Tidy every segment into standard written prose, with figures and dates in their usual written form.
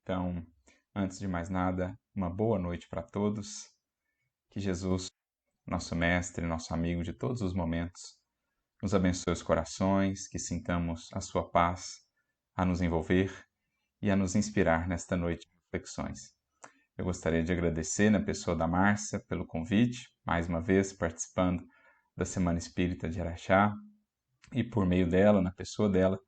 Então, antes de mais nada, uma boa noite para todos. Que Jesus, nosso mestre, nosso amigo de todos os momentos, nos abençoe os corações, que sintamos a sua paz a nos envolver e a nos inspirar nesta noite de reflexões. Eu gostaria de agradecer na pessoa da Márcia pelo convite, mais uma vez participando da Semana Espírita de Araxá, e por meio dela, na pessoa dela,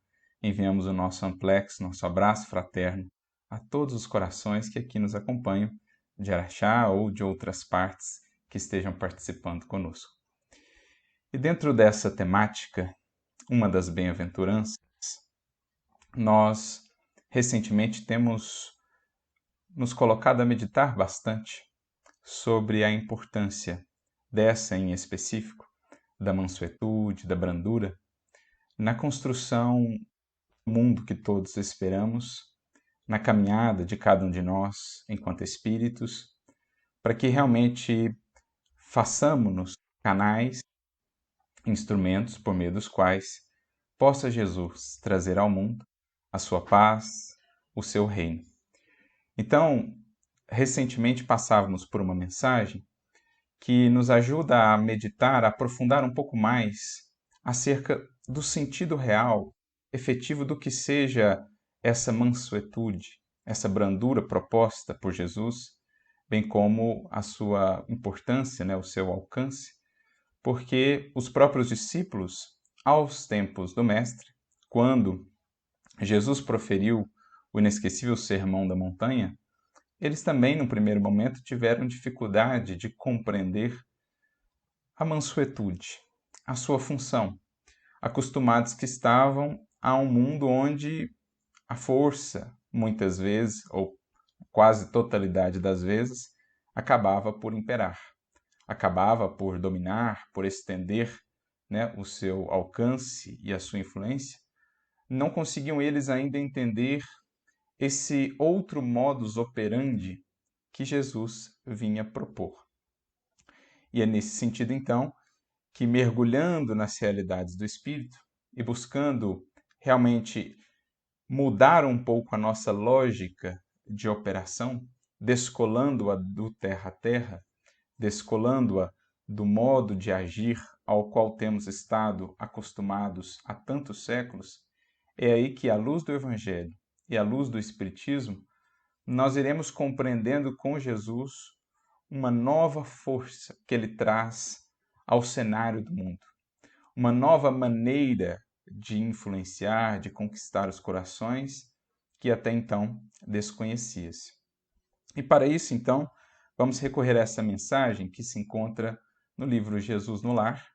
enviamos o nosso amplex, nosso abraço fraterno a todos os corações que aqui nos acompanham, de Araxá ou de outras partes que estejam participando conosco. E dentro dessa temática, uma das bem-aventuranças, nós recentemente temos nos colocado a meditar bastante sobre a importância dessa em específico, da mansuetude, da brandura, na construção do mundo que todos esperamos, na caminhada de cada um de nós enquanto espíritos, para que realmente façamos-nos canais, instrumentos por meio dos quais possa Jesus trazer ao mundo a sua paz, o seu reino. Então, recentemente passávamos por uma mensagem que nos ajuda a meditar, a aprofundar um pouco mais acerca do sentido real, efetivo do que seja essa mansuetude, essa brandura proposta por Jesus, bem como a sua importância, o seu alcance, porque os próprios discípulos, aos tempos do Mestre, quando Jesus proferiu o inesquecível Sermão da Montanha, eles também, no primeiro momento, tiveram dificuldade de compreender a mansuetude, a sua função, acostumados que estavam a um mundo onde a força, muitas vezes, ou quase totalidade das vezes, acabava por imperar, acabava por dominar, por estender o seu alcance e a sua influência. Não conseguiam eles ainda entender esse outro modus operandi que Jesus vinha propor. E é nesse sentido, então, que mergulhando nas realidades do Espírito e buscando realmente mudar um pouco a nossa lógica de operação, descolando-a do terra a terra, descolando-a do modo de agir ao qual temos estado acostumados há tantos séculos, é aí que, à luz do Evangelho e à luz do Espiritismo, nós iremos compreendendo com Jesus uma nova força que ele traz ao cenário do mundo, uma nova maneira de influenciar, de conquistar os corações que até então desconhecia-se. E para isso, então, vamos recorrer a essa mensagem que se encontra no livro Jesus no Lar,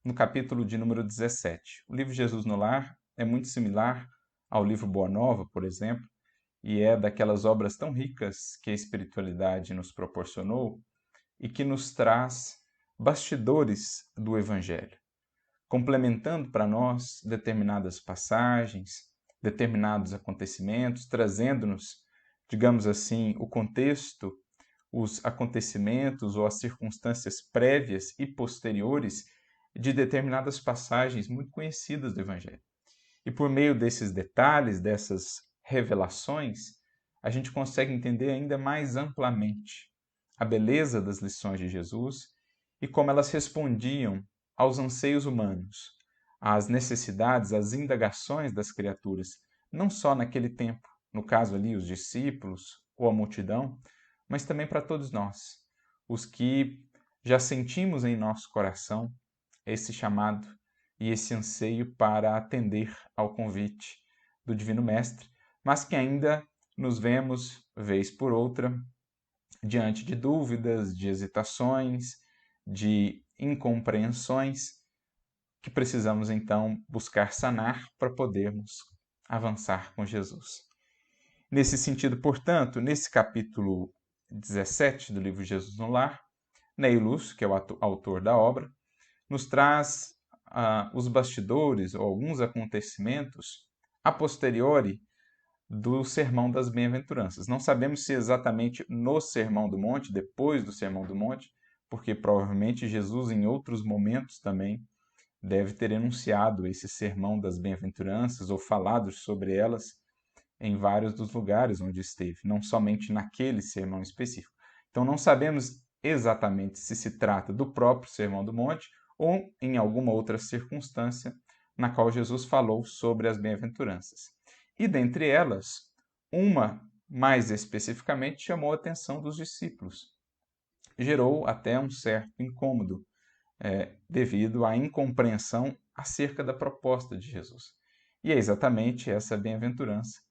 no capítulo de número 17. O livro Jesus no Lar é muito similar ao livro Boa Nova, por exemplo, e é daquelas obras tão ricas que a espiritualidade nos proporcionou e que nos traz bastidores do Evangelho, complementando para nós determinadas passagens, determinados acontecimentos, trazendo-nos, digamos assim, o contexto, os acontecimentos ou as circunstâncias prévias e posteriores de determinadas passagens muito conhecidas do Evangelho. E por meio desses detalhes, dessas revelações, a gente consegue entender ainda mais amplamente a beleza das lições de Jesus e como elas respondiam aos anseios humanos, às necessidades, às indagações das criaturas, não só naquele tempo, no caso ali os discípulos ou a multidão, mas também para todos nós, os que já sentimos em nosso coração esse chamado e esse anseio para atender ao convite do Divino Mestre, mas que ainda nos vemos, vez por outra, diante de dúvidas, de hesitações, de incompreensões, que precisamos então buscar sanar para podermos avançar com Jesus. Nesse sentido, portanto, nesse capítulo 17 do livro Jesus no Lar, Ney Lúcio, que é o autor da obra, nos traz os bastidores ou alguns acontecimentos a posteriori do Sermão das Bem-aventuranças. Não sabemos se exatamente no Sermão do Monte, depois do Sermão do Monte, porque provavelmente Jesus em outros momentos também deve ter enunciado esse Sermão das Bem-aventuranças ou falado sobre elas, em vários dos lugares onde esteve, não somente naquele sermão específico. Então não sabemos exatamente se se trata do próprio Sermão do Monte ou em alguma outra circunstância na qual Jesus falou sobre as bem-aventuranças. E dentre elas, uma mais especificamente chamou a atenção dos discípulos. Gerou até um certo incômodo, devido à incompreensão acerca da proposta de Jesus. E é exatamente essa bem-aventurança,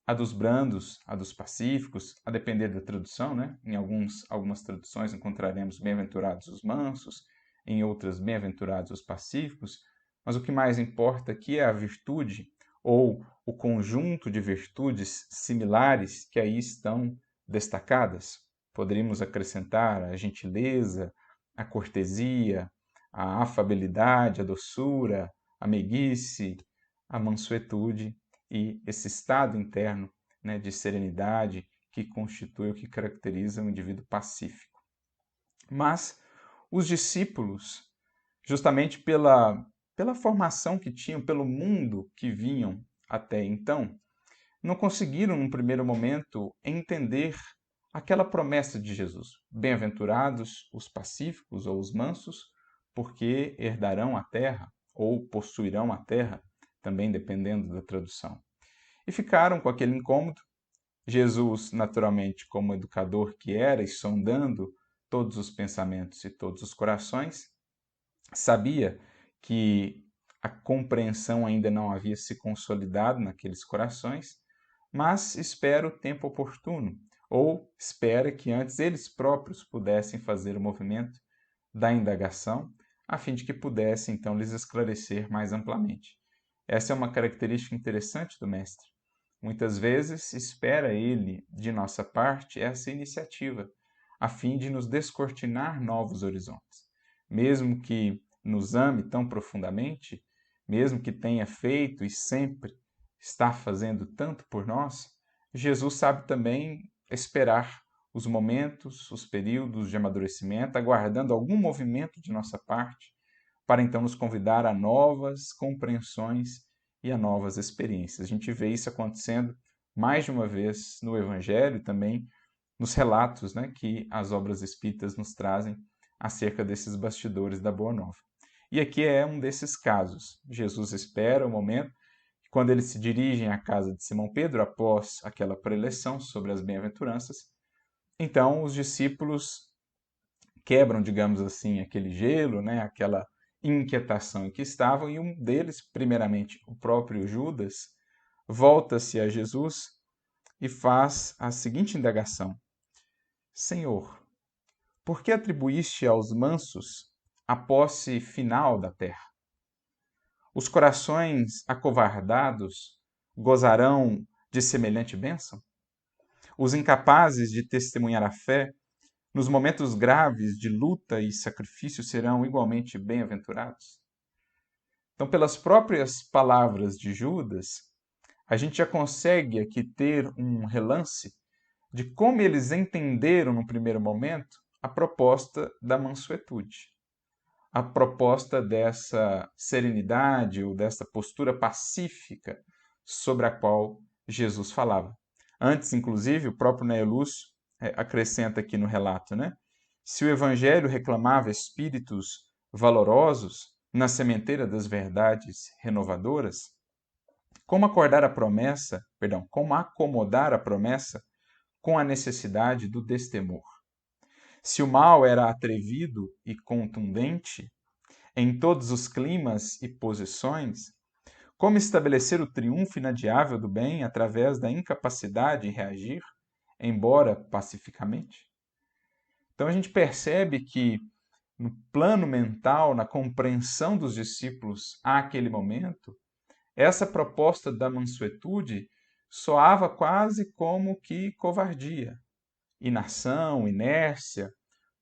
a dos brandos, a dos pacíficos, a depender da tradução, né? Em algumas traduções encontraremos bem-aventurados os mansos, em outras bem-aventurados os pacíficos, mas o que mais importa aqui é a virtude ou o conjunto de virtudes similares que aí estão destacadas. Poderíamos acrescentar a gentileza, a cortesia, a afabilidade, a doçura, a meiguice, a mansuetude e esse estado interno, né, de serenidade que constitui o que caracteriza um indivíduo pacífico. Mas os discípulos, justamente pela formação que tinham, pelo mundo que vinham até então, não conseguiram, num primeiro momento, entender aquela promessa de Jesus. Bem-aventurados os pacíficos ou os mansos, porque herdarão a terra ou possuirão a terra, também dependendo da tradução. E ficaram com aquele incômodo. Jesus, naturalmente, como educador que era e sondando todos os pensamentos e todos os corações, sabia que a compreensão ainda não havia se consolidado naqueles corações, mas espera o tempo oportuno, ou espera que antes eles próprios pudessem fazer o movimento da indagação, a fim de que pudesse então lhes esclarecer mais amplamente. Essa é uma característica interessante do Mestre. Muitas vezes espera ele, de nossa parte, essa iniciativa, a fim de nos descortinar novos horizontes. Mesmo que nos ame tão profundamente, mesmo que tenha feito e sempre está fazendo tanto por nós, Jesus sabe também esperar os momentos, os períodos de amadurecimento, aguardando algum movimento de nossa parte, para então nos convidar a novas compreensões e a novas experiências. A gente vê isso acontecendo mais de uma vez no Evangelho e também nos relatos, né, que as obras espíritas nos trazem acerca desses bastidores da Boa Nova. E aqui é um desses casos. Jesus espera o momento quando eles se dirigem à casa de Simão Pedro após aquela preleção sobre as bem-aventuranças. Então os discípulos quebram, digamos assim, aquele gelo, né, aquela inquietação em que estavam, e um deles, primeiramente o próprio Judas, volta-se a Jesus e faz a seguinte indagação: Senhor, por que atribuíste aos mansos a posse final da terra? Os corações acovardados gozarão de semelhante bênção? Os incapazes de testemunhar a fé nos momentos graves de luta e sacrifício serão igualmente bem-aventurados? Então, pelas próprias palavras de Judas, a gente já consegue aqui ter um relance de como eles entenderam no primeiro momento a proposta da mansuetude, a proposta dessa serenidade ou dessa postura pacífica sobre a qual Jesus falava. Antes, inclusive, o próprio Néio Lúcio acrescenta aqui no relato, né? Se o Evangelho reclamava espíritos valorosos na sementeira das verdades renovadoras, como como acomodar a promessa com a necessidade do destemor? Se o mal era atrevido e contundente em todos os climas e posições, como estabelecer o triunfo inadiável do bem através da incapacidade em reagir, embora pacificamente? Então a gente percebe que no plano mental, na compreensão dos discípulos àquele momento, essa proposta da mansuetude soava quase como que covardia, inação, inércia,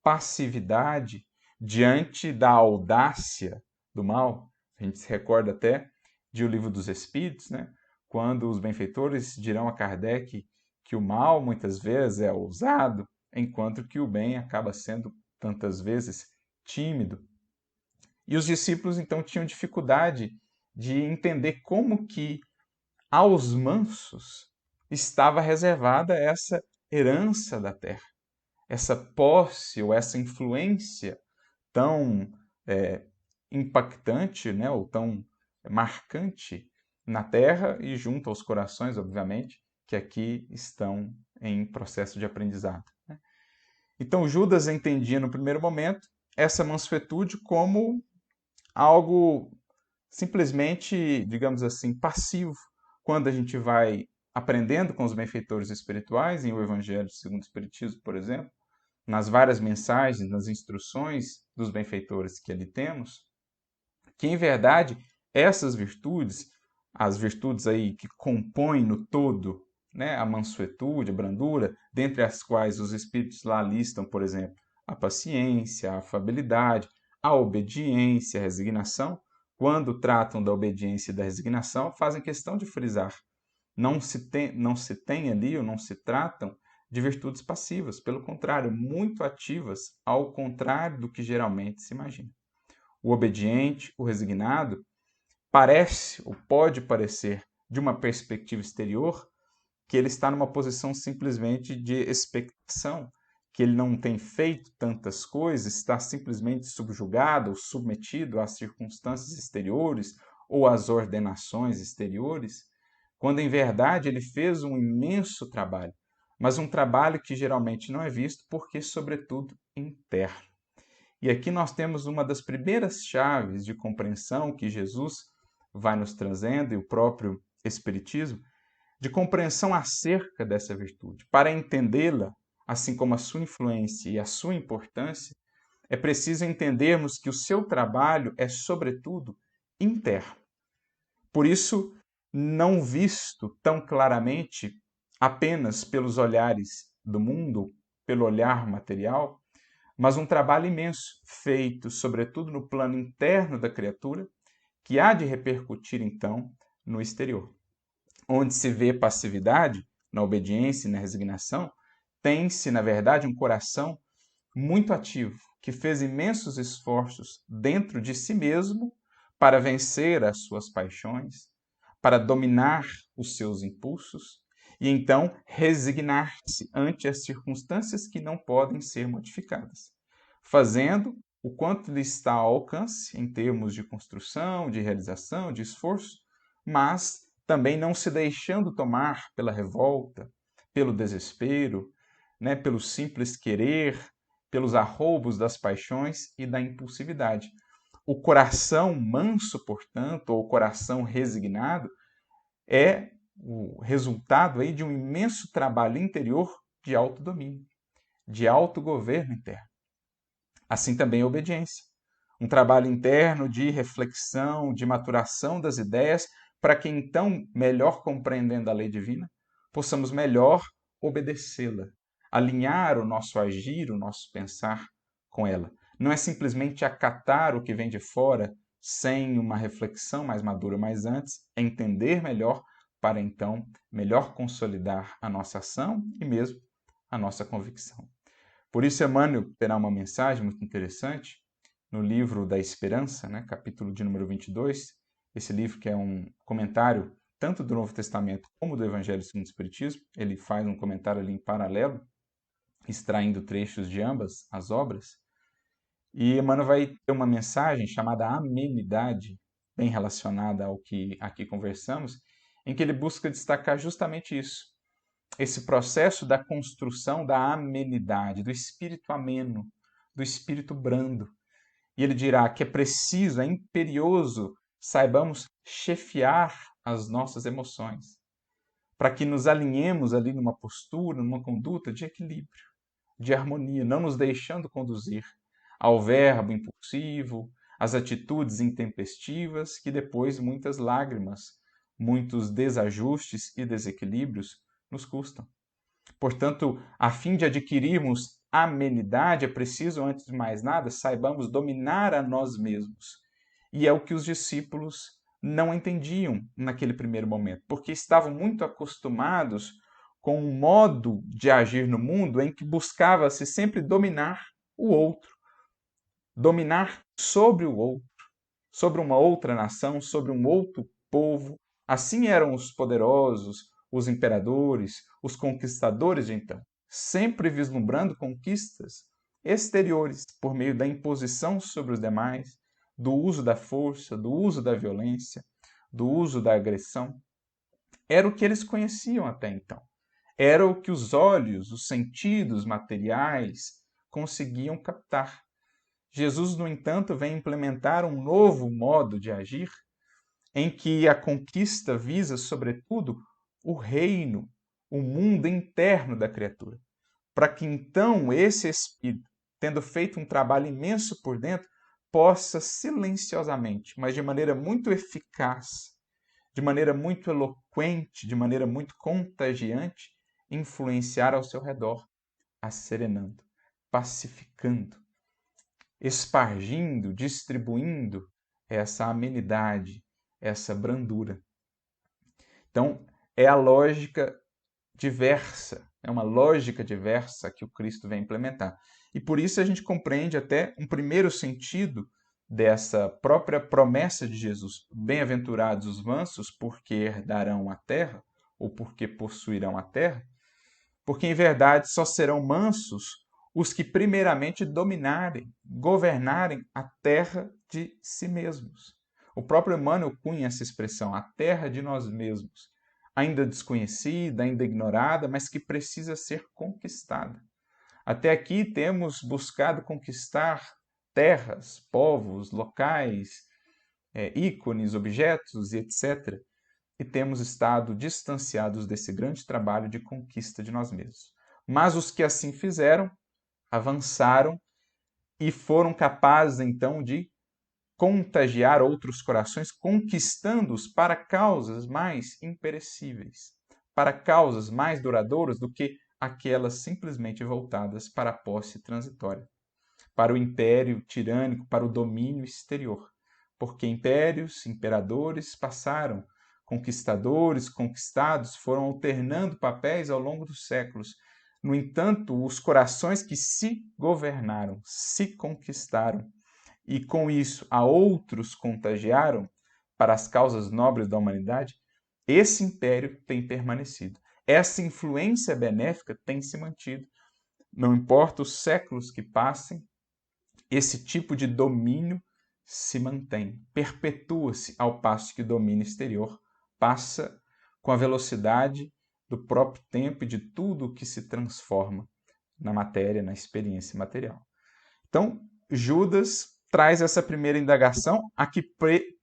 passividade diante da audácia do mal. A gente se recorda até de O Livro dos Espíritos, né? Quando os benfeitores dirão a Kardec que o mal muitas vezes é ousado, enquanto que o bem acaba sendo tantas vezes tímido. E os discípulos então tinham dificuldade de entender como que aos mansos estava reservada essa herança da terra, essa posse ou essa influência tão impactante, né, ou tão marcante na terra e junto aos corações, obviamente, que aqui estão em processo de aprendizado. Então Judas entendia no primeiro momento essa mansuetude como algo simplesmente, digamos assim, passivo. Quando a gente vai aprendendo com os benfeitores espirituais, em O Evangelho segundo o Espiritismo, por exemplo, nas várias mensagens, nas instruções dos benfeitores que ali temos, que em verdade essas virtudes, as virtudes aí que compõem no todo, né, a mansuetude, a brandura, dentre as quais os espíritos lá listam, por exemplo, a paciência, a afabilidade, a obediência, a resignação, quando tratam da obediência e da resignação, fazem questão de frisar. Não se tem ali, ou não se tratam de virtudes passivas, pelo contrário, muito ativas, ao contrário do que geralmente se imagina. O obediente, o resignado, parece ou pode parecer, de uma perspectiva exterior, que ele está numa posição simplesmente de expectação, que ele não tem feito tantas coisas, está simplesmente subjugado ou submetido às circunstâncias exteriores ou às ordenações exteriores, quando em verdade ele fez um imenso trabalho, mas um trabalho que geralmente não é visto porque, sobretudo, interno. E aqui nós temos uma das primeiras chaves de compreensão que Jesus vai nos trazendo, e o próprio Espiritismo, de compreensão acerca dessa virtude. Para entendê-la, assim como a sua influência e a sua importância, é preciso entendermos que o seu trabalho é, sobretudo, interno. Por isso, não visto tão claramente apenas pelos olhares do mundo, pelo olhar material, mas um trabalho imenso, feito sobretudo no plano interno da criatura, que há de repercutir então no exterior. Onde se vê passividade, na obediência e na resignação, tem-se, na verdade, um coração muito ativo, que fez imensos esforços dentro de si mesmo para vencer as suas paixões, para dominar os seus impulsos e então resignar-se ante as circunstâncias que não podem ser modificadas, fazendo o quanto lhe está ao alcance em termos de construção, de realização, de esforço, mas também não se deixando tomar pela revolta, pelo desespero, né, pelo simples querer, pelos arroubos das paixões e da impulsividade. O coração manso, portanto, ou o coração resignado, é o resultado aí de um imenso trabalho interior de autodomínio, de autogoverno interno. Assim também a obediência. Um trabalho interno de reflexão, de maturação das ideias, para que então, melhor compreendendo a lei divina, possamos melhor obedecê-la, alinhar o nosso agir, o nosso pensar com ela. Não é simplesmente acatar o que vem de fora sem uma reflexão mais madura, mas antes entender melhor para então melhor consolidar a nossa ação e mesmo a nossa convicção. Por isso, Emmanuel terá uma mensagem muito interessante no livro da Esperança, né, capítulo de número 22, esse livro que é um comentário tanto do Novo Testamento como do Evangelho segundo o Espiritismo. Ele faz um comentário ali em paralelo, extraindo trechos de ambas as obras. E Emmanuel vai ter uma mensagem chamada amenidade, bem relacionada ao que aqui conversamos, em que ele busca destacar justamente isso, esse processo da construção da amenidade, do espírito ameno, do espírito brando. E ele dirá que é preciso, é imperioso, saibamos chefiar as nossas emoções, para que nos alinhemos ali numa postura, numa conduta de equilíbrio, de harmonia, não nos deixando conduzir ao verbo impulsivo, às atitudes intempestivas, que depois muitas lágrimas, muitos desajustes e desequilíbrios nos custam. Portanto, a fim de adquirirmos amenidade, é preciso, antes de mais nada, saibamos dominar a nós mesmos. E é o que os discípulos não entendiam naquele primeiro momento, porque estavam muito acostumados com um modo de agir no mundo em que buscava-se sempre dominar o outro, dominar sobre o outro, sobre uma outra nação, sobre um outro povo. Assim eram os poderosos, os imperadores, os conquistadores de então, sempre vislumbrando conquistas exteriores por meio da imposição sobre os demais, do uso da força, do uso da violência, do uso da agressão. Era o que eles conheciam até então. Era o que os olhos, os sentidos materiais conseguiam captar. Jesus, no entanto, vem implementar um novo modo de agir, em que a conquista visa, sobretudo, o reino, o mundo interno da criatura, para que então esse Espírito, tendo feito um trabalho imenso por dentro, possa silenciosamente, mas de maneira muito eficaz, de maneira muito eloquente, de maneira muito contagiante, influenciar ao seu redor, asserenando, pacificando, espargindo, distribuindo essa amenidade, essa brandura. Então, é a lógica diversa, é uma lógica diversa que o Cristo vem implementar. E por isso a gente compreende até um primeiro sentido dessa própria promessa de Jesus. Bem-aventurados os mansos, porque herdarão a terra, ou porque possuirão a terra, porque em verdade só serão mansos os que primeiramente dominarem, governarem a terra de si mesmos. O próprio Emmanuel cunha essa expressão, a terra de nós mesmos, ainda desconhecida, ainda ignorada, mas que precisa ser conquistada. Até aqui temos buscado conquistar terras, povos, locais, ícones, objetos e etc. E temos estado distanciados desse grande trabalho de conquista de nós mesmos. Mas os que assim fizeram, avançaram e foram capazes então de contagiar outros corações, conquistando-os para causas mais imperecíveis, para causas mais duradouras do que aquelas simplesmente voltadas para a posse transitória, para o império tirânico, para o domínio exterior. Porque impérios, imperadores passaram, conquistadores, conquistados foram alternando papéis ao longo dos séculos. No entanto, os corações que se governaram, se conquistaram, e com isso a outros contagiaram para as causas nobres da humanidade, esse império tem permanecido. Essa influência benéfica tem se mantido. Não importa os séculos que passem, esse tipo de domínio se mantém, perpetua-se, ao passo que o domínio exterior passa com a velocidade do próprio tempo e de tudo o que se transforma na matéria, na experiência material. Então, Judas traz essa primeira indagação, a que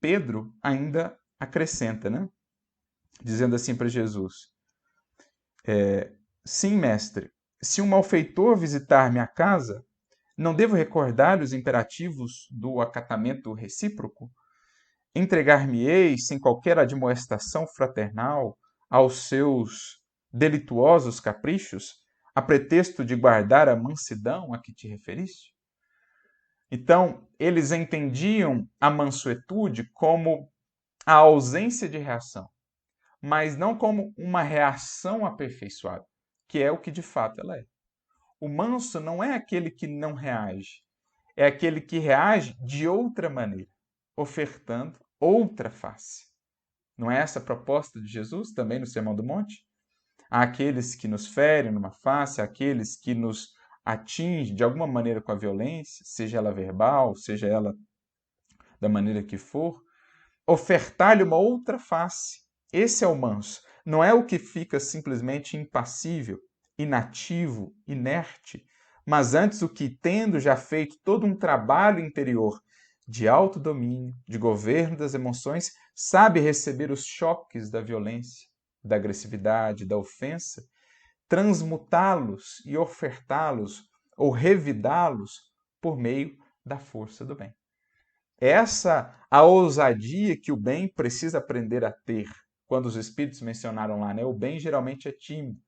Pedro ainda acrescenta, né? Dizendo assim para Jesus: sim, mestre, se um malfeitor visitar minha casa, não devo recordar-lhe os imperativos do acatamento recíproco? Entregar-me-ei, sem qualquer admoestação fraternal, aos seus delituosos caprichos, a pretexto de guardar a mansidão a que te referiste? Então, eles entendiam a mansuetude como a ausência de reação, mas não como uma reação aperfeiçoada, que é o que de fato ela é. O manso não é aquele que não reage, é aquele que reage de outra maneira, ofertando outra face. Não é essa a proposta de Jesus também no Sermão do Monte? Há aqueles que nos ferem numa face, há aqueles que nos atingem de alguma maneira com a violência, seja ela verbal, seja ela da maneira que for, ofertar-lhe uma outra face. Esse é o manso. Não é o que fica simplesmente impassível, inativo, inerte, mas antes o que, tendo já feito todo um trabalho interior de autodomínio, de governo das emoções, sabe receber os choques da violência, da agressividade, da ofensa, transmutá-los e ofertá-los ou revidá-los por meio da força do bem. Essa a ousadia que o bem precisa aprender a ter. Quando os espíritos mencionaram lá, né? O bem geralmente é tímido.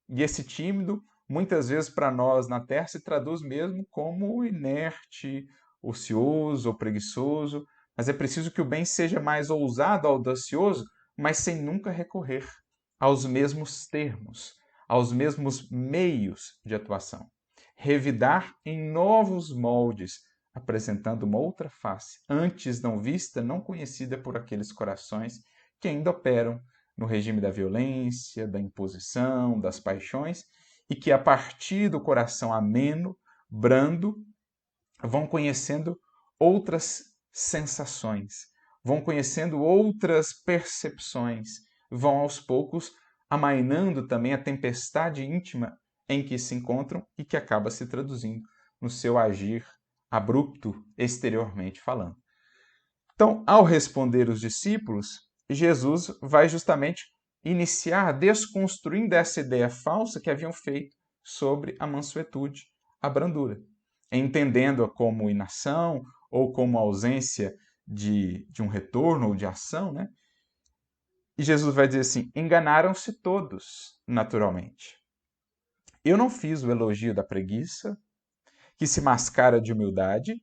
E esse tímido, muitas vezes para nós na Terra, se traduz mesmo como inerte, ocioso ou preguiçoso. Mas é preciso que o bem seja mais ousado, audacioso, mas sem nunca recorrer aos mesmos termos, aos mesmos meios de atuação. Revidar em novos moldes, apresentando uma outra face, antes não vista, não conhecida por aqueles corações que ainda operam no regime da violência, da imposição, das paixões, e que a partir do coração ameno, brando, vão conhecendo outras sensações, vão conhecendo outras percepções, vão aos poucos amainando também a tempestade íntima em que se encontram e que acaba se traduzindo no seu agir abrupto, exteriormente falando. Então, ao responder os discípulos, Jesus vai justamente iniciar desconstruindo essa ideia falsa que haviam feito sobre a mansuetude, a brandura, entendendo-a como inação ou como ausência de um retorno ou de ação, né? E Jesus vai dizer assim: enganaram-se todos, naturalmente. Eu não fiz o elogio da preguiça, que se mascara de humildade.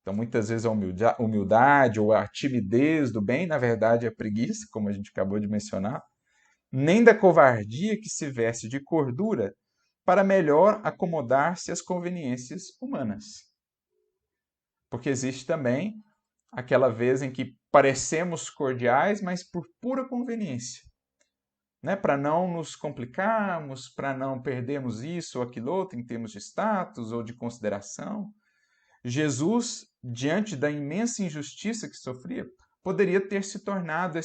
Então, muitas vezes a humildade ou a timidez do bem, na verdade, é preguiça, como a gente acabou de mencionar, nem da covardia que se veste de cordura para melhor acomodar-se às conveniências humanas. Porque existe também aquela vez em que parecemos cordiais, mas por pura conveniência, né? Para não nos complicarmos, para não perdermos isso ou aquilo outro em termos de status ou de consideração. Jesus, diante da imensa injustiça que sofria, poderia ter se tornado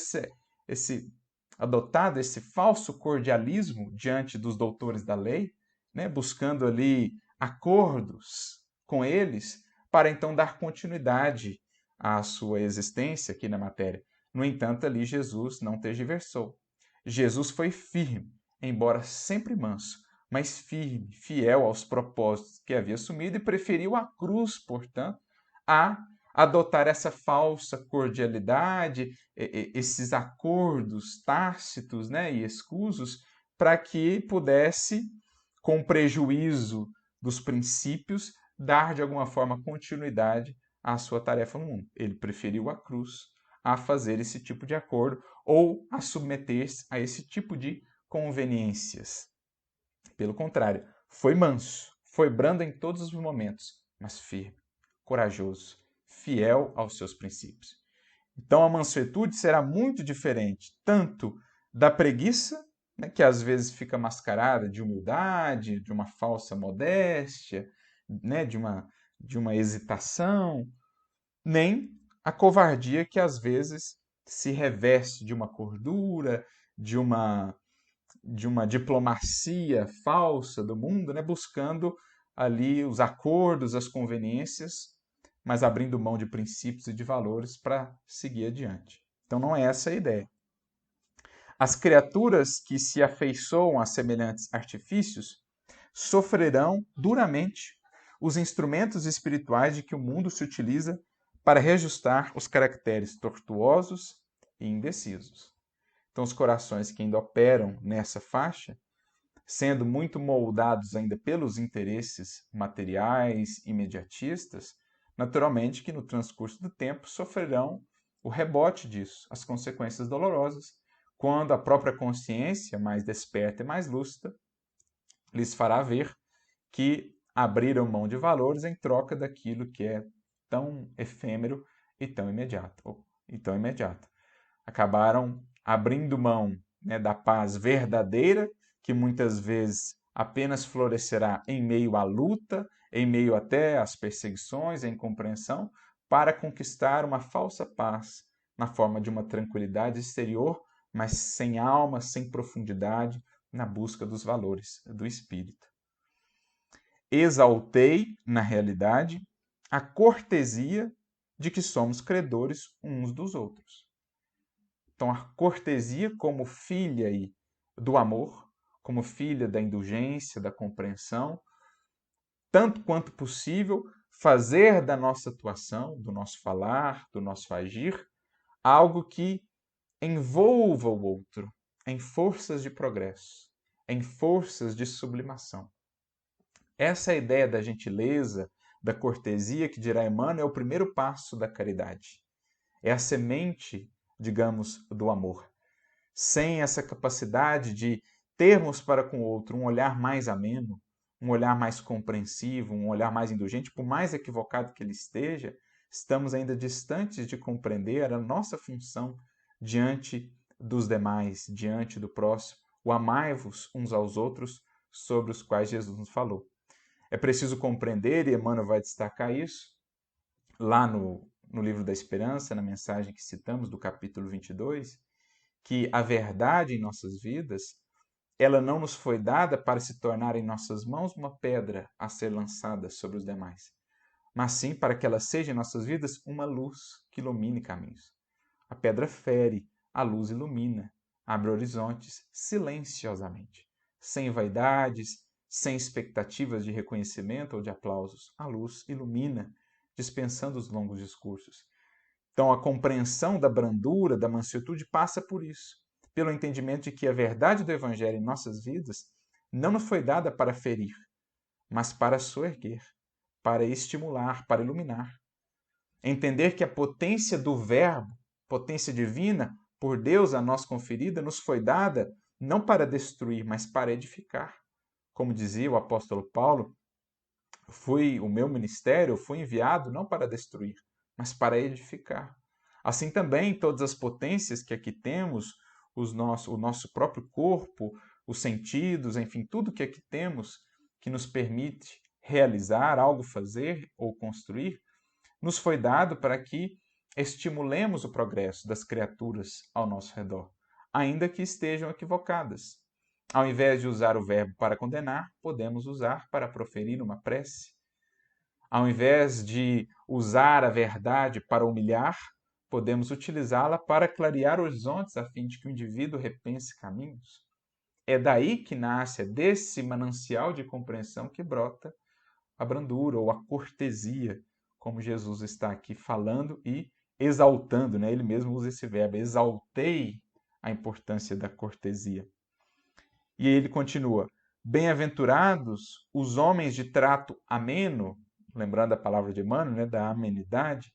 adotado esse falso cordialismo diante dos doutores da lei, né, buscando ali acordos com eles para então dar continuidade à sua existência aqui na matéria. No entanto, ali Jesus não tergiversou. Jesus foi firme, embora sempre manso, mas firme, fiel aos propósitos que havia assumido e preferiu a cruz, portanto, a adotar essa falsa cordialidade, esses acordos tácitos, né, e escusos, para que pudesse, com prejuízo dos princípios, dar de alguma forma continuidade à sua tarefa no mundo. Ele preferiu a cruz a fazer esse tipo de acordo ou a submeter-se a esse tipo de conveniências. Pelo contrário, foi manso, foi brando em todos os momentos, mas firme, corajoso, fiel aos seus princípios. Então a mansuetude será muito diferente tanto da preguiça, né, que às vezes fica mascarada de humildade, de uma falsa modéstia, né, de uma hesitação, nem a covardia que às vezes se reveste de uma cordura, de uma diplomacia falsa do mundo, né, buscando ali os acordos, as conveniências, mas abrindo mão de princípios e de valores para seguir adiante. Então não é essa a ideia. As criaturas que se afeiçoam a semelhantes artifícios sofrerão duramente os instrumentos espirituais de que o mundo se utiliza para reajustar os caracteres tortuosos e indecisos. Então, os corações que ainda operam nessa faixa, sendo muito moldados ainda pelos interesses materiais, imediatistas, naturalmente que no transcurso do tempo sofrerão o rebote disso, as consequências dolorosas, quando a própria consciência, mais desperta e mais lúcida, lhes fará ver que abriram mão de valores em troca daquilo que é tão efêmero e tão imediato. Acabaram abrindo mão, né, da paz verdadeira, que muitas vezes apenas florescerá em meio à luta, em meio até às perseguições, à incompreensão, para conquistar uma falsa paz na forma de uma tranquilidade exterior, mas sem alma, sem profundidade, na busca dos valores do espírito. Exaltei, na realidade, a cortesia de que somos credores uns dos outros. Então, a cortesia como filha do amor, como filha da indulgência, da compreensão, tanto quanto possível, fazer da nossa atuação, do nosso falar, do nosso agir, algo que envolva o outro em forças de progresso, em forças de sublimação. Essa é a ideia da gentileza, da cortesia que dirá Emmanuel é o primeiro passo da caridade. É a semente, digamos, do amor. Sem essa capacidade de termos para com o outro um olhar mais ameno, um olhar mais compreensivo, um olhar mais indulgente, por mais equivocado que ele esteja, estamos ainda distantes de compreender a nossa função diante dos demais diante do próximo, o amai-vos uns aos outros, sobre os quais Jesus nos falou. É preciso compreender, e Emmanuel vai destacar isso, lá no Livro da Esperança, na mensagem que citamos, do capítulo 22, que a verdade em nossas vidas, ela não nos foi dada para se tornar em nossas mãos uma pedra a ser lançada sobre os demais, mas sim para que ela seja em nossas vidas uma luz que ilumine caminhos. A pedra fere, a luz ilumina, abre horizontes silenciosamente, sem vaidades, sem expectativas de reconhecimento ou de aplausos. A luz ilumina, dispensando os longos discursos. Então, a compreensão da brandura, da mansuetude passa por isso, pelo entendimento de que a verdade do Evangelho em nossas vidas não nos foi dada para ferir, mas para soerguer, para estimular, para iluminar. Entender que a potência do Verbo, potência divina, por Deus a nós conferida, nos foi dada não para destruir, mas para edificar. Como dizia o apóstolo Paulo, o meu ministério foi enviado não para destruir, mas para edificar. Assim também, todas as potências que aqui temos, o nosso próprio corpo, os sentidos, enfim, tudo que aqui temos que nos permite realizar, algo fazer ou construir, nos foi dado para que estimulemos o progresso das criaturas ao nosso redor, ainda que estejam equivocadas. Ao invés de usar o verbo para condenar, podemos usar para proferir uma prece. Ao invés de usar a verdade para humilhar, podemos utilizá-la para clarear horizontes a fim de que o indivíduo repense caminhos. É daí que nasce, é desse manancial de compreensão que brota a brandura ou a cortesia, como Jesus está aqui falando e exaltando, né? Ele mesmo usa esse verbo, exaltei a importância da cortesia. E ele continua, bem-aventurados os homens de trato ameno, lembrando a palavra de Emmanuel, né, da amenidade,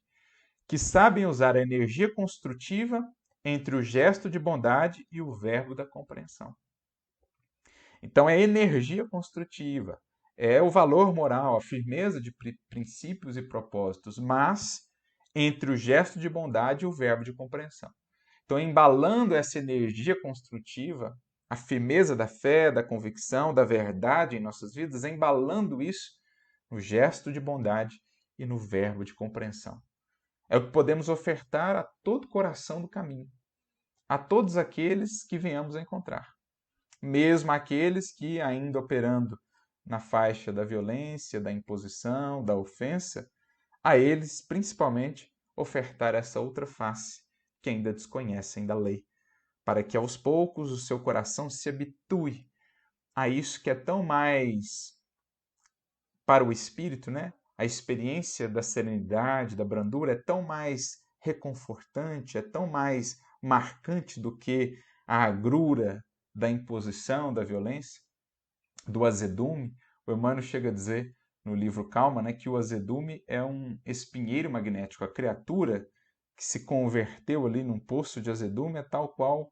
que sabem usar a energia construtiva entre o gesto de bondade e o verbo da compreensão. Então é energia construtiva, é o valor moral, a firmeza de princípios e propósitos, mas entre o gesto de bondade e o verbo de compreensão. Então, embalando essa energia construtiva, a firmeza da fé, da convicção, da verdade em nossas vidas, embalando isso no gesto de bondade e no verbo de compreensão. É o que podemos ofertar a todo coração do caminho, a todos aqueles que venhamos a encontrar, mesmo aqueles que, ainda operando na faixa da violência, da imposição, da ofensa, a eles, principalmente, ofertar essa outra face que ainda desconhecem da lei, para que aos poucos o seu coração se habitue a isso que é tão mais para o espírito, né? A experiência da serenidade, da brandura é tão mais reconfortante, é tão mais marcante do que a agrura da imposição, da violência, do azedume. O Emmanuel chega a dizer no livro Calma, né, que o azedume é um espinheiro magnético. A criatura que se converteu ali num poço de azedume é tal qual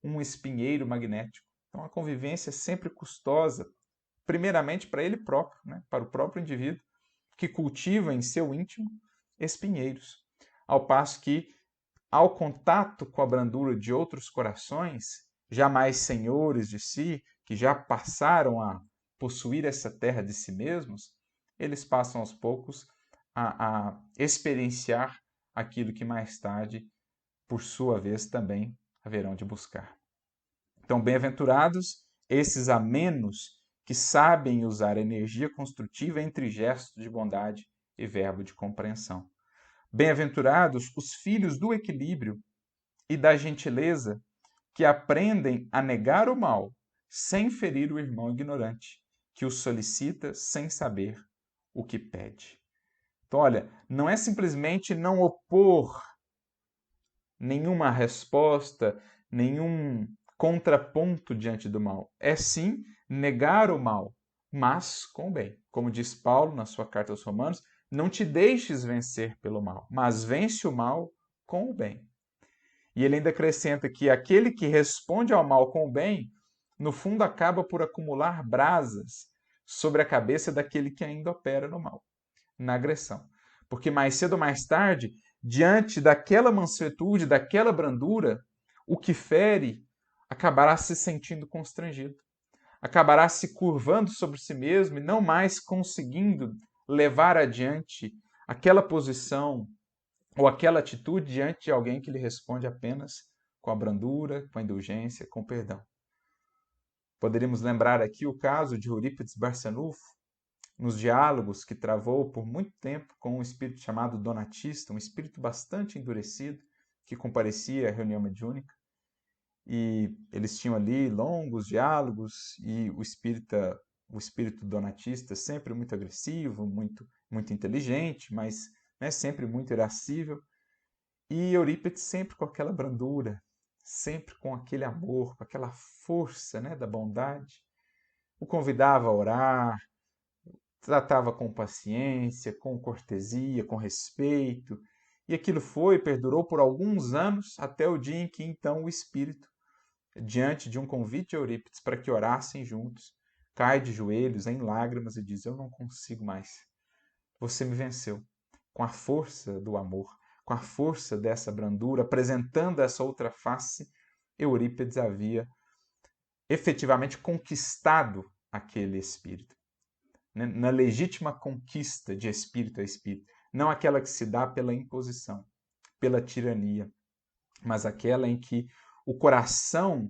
um espinheiro magnético. Então a convivência é sempre custosa, primeiramente para ele próprio, né, para o próprio indivíduo, que cultiva em seu íntimo espinheiros. Ao passo que, ao contato com a brandura de outros corações, jamais senhores de si, que já passaram a possuir essa terra de si mesmos, eles passam aos poucos a experienciar aquilo que mais tarde, por sua vez, também haverão de buscar. Então, bem-aventurados esses amenos que sabem usar a energia construtiva entre gestos de bondade e verbo de compreensão. Bem-aventurados os filhos do equilíbrio e da gentileza, que aprendem a negar o mal sem ferir o irmão ignorante, que o solicita sem saber o que pede. Então, olha, não é simplesmente não opor nenhuma resposta, nenhum contraponto diante do mal. É sim negar o mal, mas com o bem. Como diz Paulo na sua carta aos Romanos, não te deixes vencer pelo mal, mas vence o mal com o bem. E ele ainda acrescenta que aquele que responde ao mal com o bem, no fundo acaba por acumular brasas sobre a cabeça daquele que ainda opera no mal, na agressão. Porque mais cedo ou mais tarde, diante daquela mansuetude, daquela brandura, o que fere acabará se sentindo constrangido, acabará se curvando sobre si mesmo e não mais conseguindo levar adiante aquela posição ou aquela atitude diante de alguém que lhe responde apenas com a brandura, com a indulgência, com o perdão. Poderíamos lembrar aqui o caso de Eurípides Barçanufo, nos diálogos que travou por muito tempo com um espírito chamado Donatista, um espírito bastante endurecido, que comparecia à reunião mediúnica. E eles tinham ali longos diálogos e o espírito donatista sempre muito agressivo, muito inteligente, mas sempre muito irascível. E Eurípides sempre com aquela brandura, sempre com aquele amor, com aquela força da bondade. O convidava a orar, tratava com paciência, com cortesia, com respeito. E aquilo perdurou por alguns anos, até o dia em que então o espírito, diante de um convite de Eurípides para que orassem juntos, cai de joelhos em lágrimas e diz: eu não consigo mais. Você me venceu. Com a força do amor, com a força dessa brandura, apresentando essa outra face, Eurípides havia efetivamente conquistado aquele espírito. Na legítima conquista de espírito a espírito, não aquela que se dá pela imposição, pela tirania, mas aquela em que o coração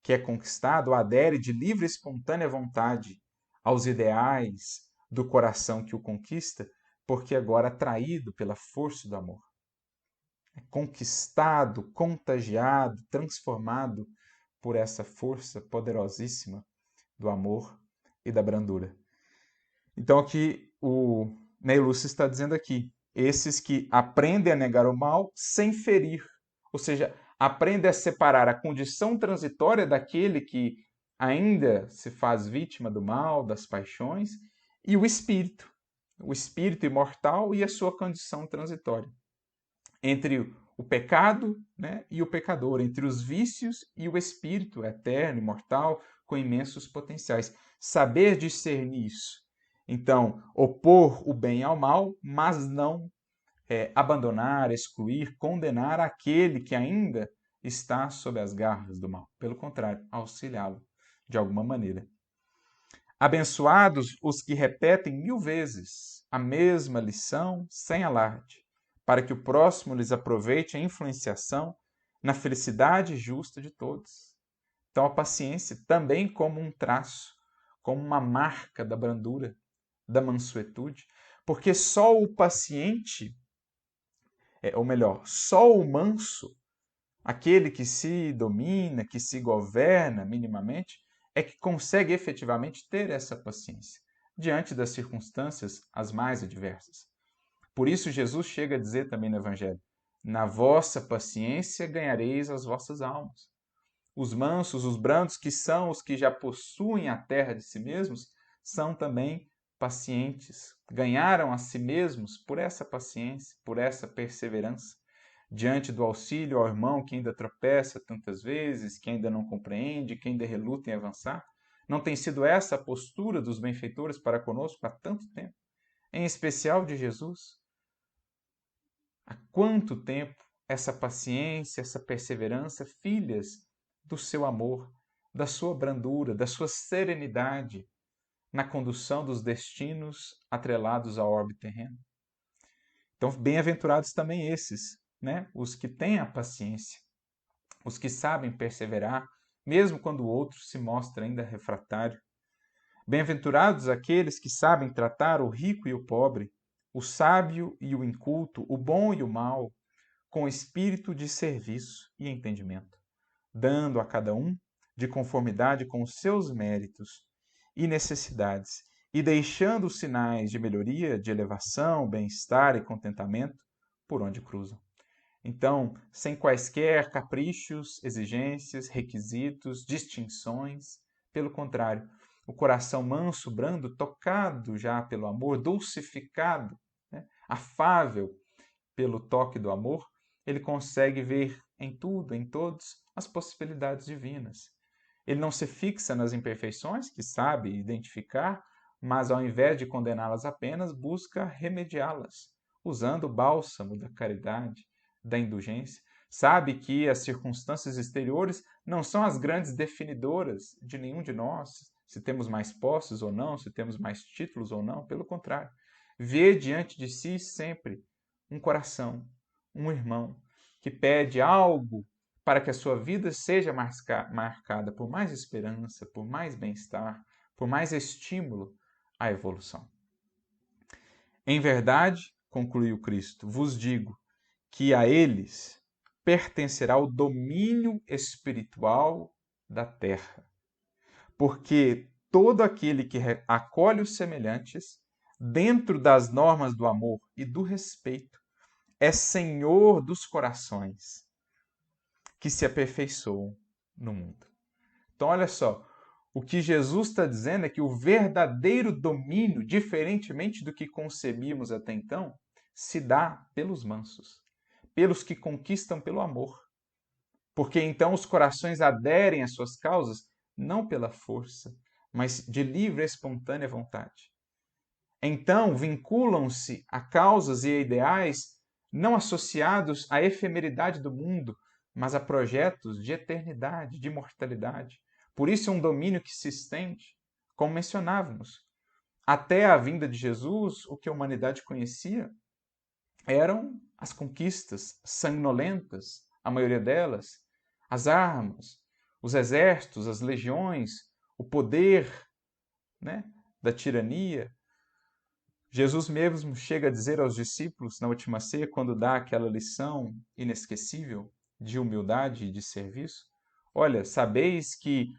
que é conquistado adere de livre e espontânea vontade aos ideais do coração que o conquista, porque agora atraído pela força do amor. É conquistado, contagiado, transformado por essa força poderosíssima do amor e da brandura. Então, o que o Ney Lúcio está dizendo aqui, esses que aprendem a negar o mal sem ferir, ou seja, aprendem a separar a condição transitória daquele que ainda se faz vítima do mal, das paixões, e o espírito imortal e a sua condição transitória. Entre o pecado e o pecador, entre os vícios e o espírito eterno, imortal, com imensos potenciais. Saber discernir isso. Então, opor o bem ao mal, mas não abandonar, excluir, condenar aquele que ainda está sob as garras do mal. Pelo contrário, auxiliá-lo de alguma maneira. Abençoados os que repetem 1000 vezes a mesma lição sem alarde, para que o próximo lhes aproveite a influenciação na felicidade justa de todos. Então, a paciência também como um traço, como uma marca da brandura, da mansuetude, porque só o paciente, ou melhor, só o manso, aquele que se domina, que se governa minimamente, é que consegue efetivamente ter essa paciência diante das circunstâncias as mais adversas. Por isso Jesus chega a dizer também no Evangelho: na vossa paciência ganhareis as vossas almas. Os mansos, os brandos, que são os que já possuem a terra de si mesmos, são também pacientes. Ganharam a si mesmos por essa paciência, por essa perseverança. Diante do auxílio ao irmão que ainda tropeça tantas vezes, que ainda não compreende, que ainda reluta em avançar. Não tem sido essa a postura dos benfeitores para conosco há tanto tempo? Em especial de Jesus. Há quanto tempo essa paciência, essa perseverança, filhas do seu amor, da sua brandura, da sua serenidade na condução dos destinos atrelados ao orbe terreno. Então, bem-aventurados também esses, os que têm a paciência, os que sabem perseverar, mesmo quando o outro se mostra ainda refratário. Bem-aventurados aqueles que sabem tratar o rico e o pobre, o sábio e o inculto, o bom e o mau, com espírito de serviço e entendimento, dando a cada um de conformidade com os seus méritos e necessidades, e deixando os sinais de melhoria, de elevação, bem-estar e contentamento por onde cruzam. Então, sem quaisquer caprichos, exigências, requisitos, distinções, pelo contrário, o coração manso, brando, tocado já pelo amor, dulcificado, afável pelo toque do amor, ele consegue ver em tudo, em todos, as possibilidades divinas. Ele não se fixa nas imperfeições, que sabe identificar, mas ao invés de condená-las apenas, busca remediá-las, usando o bálsamo da caridade, da indulgência, sabe que as circunstâncias exteriores não são as grandes definidoras de nenhum de nós, se temos mais posses ou não, se temos mais títulos ou não, pelo contrário. Vê diante de si sempre um coração, um irmão, que pede algo para que a sua vida seja marcada por mais esperança, por mais bem-estar, por mais estímulo à evolução. Em verdade, concluiu Cristo, vos digo que a eles pertencerá o domínio espiritual da terra. Porque todo aquele que acolhe os semelhantes, dentro das normas do amor e do respeito, é senhor dos corações que se aperfeiçoam no mundo. Então, olha só, o que Jesus está dizendo é que o verdadeiro domínio, diferentemente do que concebíamos até então, se dá pelos mansos, pelos que conquistam pelo amor. Porque então os corações aderem às suas causas não pela força, mas de livre e espontânea vontade. Então vinculam-se a causas e a ideais não associados à efemeridade do mundo, mas a projetos de eternidade, de imortalidade. Por isso é um domínio que se estende, como mencionávamos. Até a vinda de Jesus, o que a humanidade conhecia eram as conquistas sanguinolentas, a maioria delas, as armas, os exércitos, as legiões, o poder, né, da tirania. Jesus mesmo chega a dizer aos discípulos na última ceia, quando dá aquela lição inesquecível de humildade e de serviço: olha, sabeis que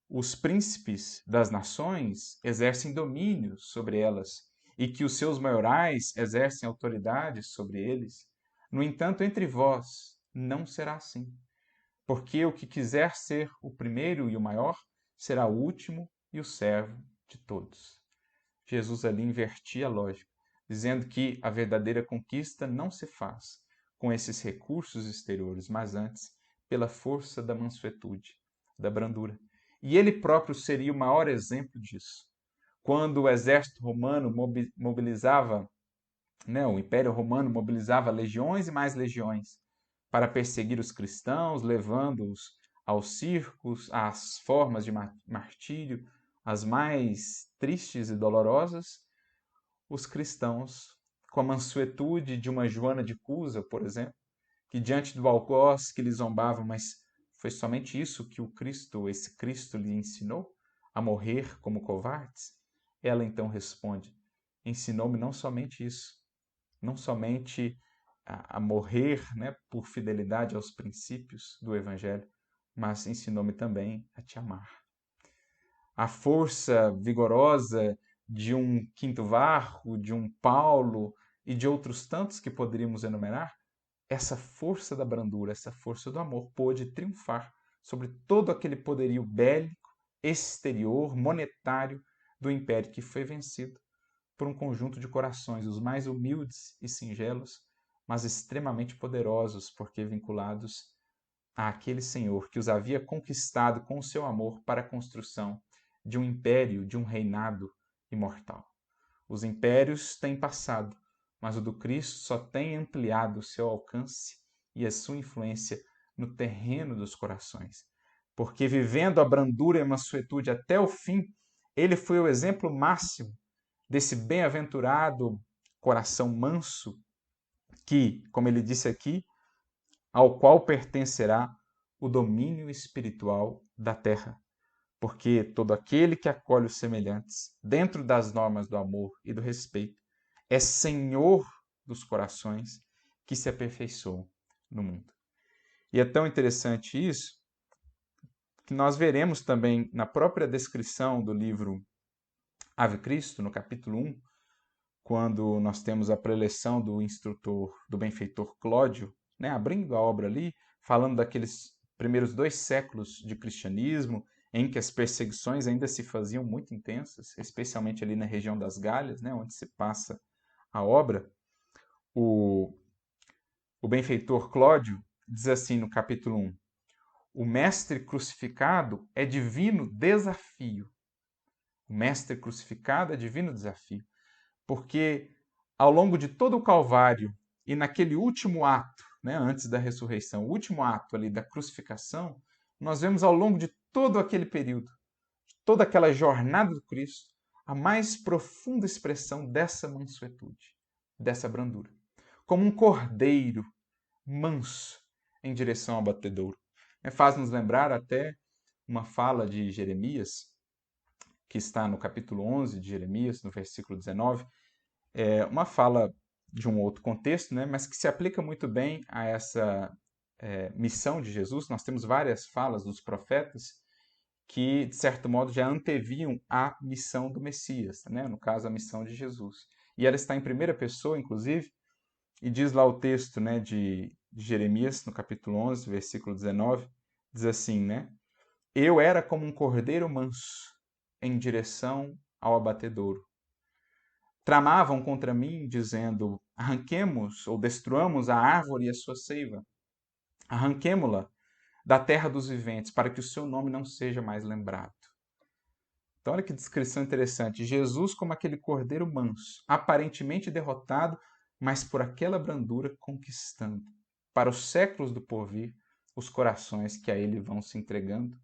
os príncipes das nações exercem domínio sobre elas e que os seus maiorais exercem autoridade sobre eles. No entanto, entre vós não será assim, porque o que quiser ser o primeiro e o maior será o último e o servo de todos. Jesus ali invertia a lógica, dizendo que a verdadeira conquista não se faz com esses recursos exteriores, mas antes pela força da mansuetude, da brandura. E ele próprio seria o maior exemplo disso. Quando o exército romano mobilizava, né, o Império Romano mobilizava legiões e mais legiões para perseguir os cristãos, levando-os aos circos, às formas de martírio, as mais tristes e dolorosas, os cristãos, com a mansuetude de uma Joana de Cusa, por exemplo, que diante do algoz que lhe zombava, mas foi somente isso que o Cristo, esse Cristo lhe ensinou, a morrer como covardes? Ela então responde: ensinou-me não somente isso, não somente a morrer, né, por fidelidade aos princípios do Evangelho, mas ensinou-me também a te amar. A força vigorosa de um Quinto Varro, de um Paulo e de outros tantos que poderíamos enumerar, essa força da brandura, essa força do amor pôde triunfar sobre todo aquele poderio bélico, exterior, monetário do império que foi vencido por um conjunto de corações, os mais humildes e singelos, mas extremamente poderosos, porque vinculados àquele Senhor que os havia conquistado com o seu amor para a construção de um império, de um reinado imortal. Os impérios têm passado, mas o do Cristo só tem ampliado o seu alcance e a sua influência no terreno dos corações. Porque vivendo a brandura e a mansuetude até o fim, ele foi o exemplo máximo desse bem-aventurado coração manso que, como ele disse aqui, ao qual pertencerá o domínio espiritual da terra. Porque todo aquele que acolhe os semelhantes, dentro das normas do amor e do respeito, é senhor dos corações que se aperfeiçoam no mundo. E é tão interessante isso que nós veremos também na própria descrição do livro Ave Cristo, no capítulo 1, quando nós temos a preleção do instrutor, do benfeitor Clódio, né, abrindo a obra ali, falando daqueles primeiros 2 séculos de cristianismo, em que as perseguições ainda se faziam muito intensas, especialmente ali na região das Galhas, né, onde se passa a obra. O benfeitor Clódio diz assim no capítulo 1: o mestre crucificado é divino desafio. O mestre crucificado é divino desafio. Porque ao longo de todo o Calvário e naquele último ato, né, antes da ressurreição, o último ato ali da crucificação, nós vemos ao longo de todo aquele período, toda aquela jornada do Cristo, a mais profunda expressão dessa mansuetude, dessa brandura. Como um cordeiro manso em direção ao abatedouro. Faz-nos lembrar até uma fala de Jeremias, que está no capítulo 11 de Jeremias, no versículo 19, uma fala de um outro contexto, né, mas que se aplica muito bem a essa missão de Jesus. Nós temos várias falas dos profetas que, de certo modo, já anteviam a missão do Messias, né, no caso, a missão de Jesus. E ela está em primeira pessoa, inclusive, e diz lá o texto, né, de Jeremias, no capítulo 11, versículo 19, diz assim, né, eu era como um cordeiro manso em direção ao abatedouro. Tramavam contra mim, dizendo, arranquemos ou destruamos a árvore e a sua seiva. Arranquemo-la da terra dos viventes, para que o seu nome não seja mais lembrado. Então, olha que descrição interessante. Jesus como aquele cordeiro manso, aparentemente derrotado, mas por aquela brandura conquistando, para os séculos do porvir, os corações que a ele vão se entregando,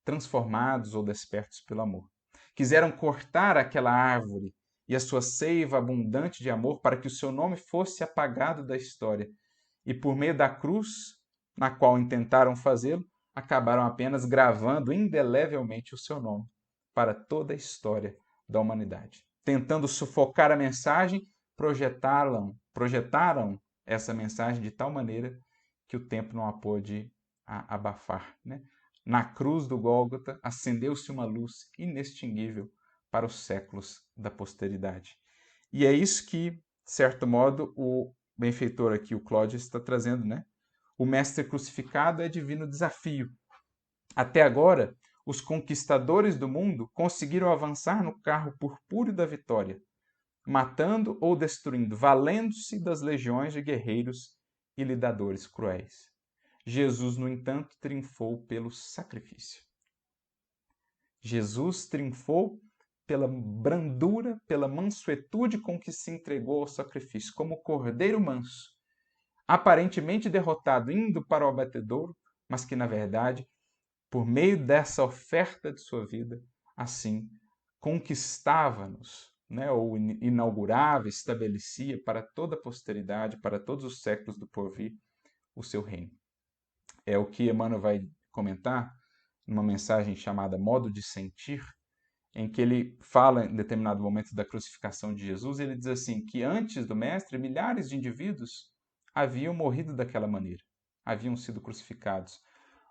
transformados ou despertos pelo amor. Quiseram cortar aquela árvore e a sua seiva abundante de amor para que o seu nome fosse apagado da história. E por meio da cruz, na qual intentaram fazê-lo, acabaram apenas gravando indelevelmente o seu nome para toda a história da humanidade. Tentando sufocar a mensagem, projetaram essa mensagem de tal maneira que o tempo não a pôde abafar, né? Na cruz do Gólgota acendeu-se uma luz inextinguível para os séculos da posteridade. E é isso que, de certo modo, o benfeitor aqui, o Cláudio, está trazendo, né? O mestre crucificado é divino desafio. Até agora, os conquistadores do mundo conseguiram avançar no carro purpúreo da vitória, matando ou destruindo, valendo-se das legiões de guerreiros e lidadores cruéis. Jesus, no entanto, triunfou pelo sacrifício. Jesus triunfou pela brandura, pela mansuetude com que se entregou ao sacrifício, como cordeiro manso, aparentemente derrotado, indo para o abatedouro, mas que, na verdade, por meio dessa oferta de sua vida, assim, conquistava-nos, né, ou inaugurava, estabelecia para toda a posteridade, para todos os séculos do porvir, o seu reino. É o que Emmanuel vai comentar numa mensagem chamada Modo de Sentir, em que ele fala em determinado momento da crucificação de Jesus, ele diz assim, que antes do Mestre, milhares de indivíduos haviam morrido daquela maneira, haviam sido crucificados.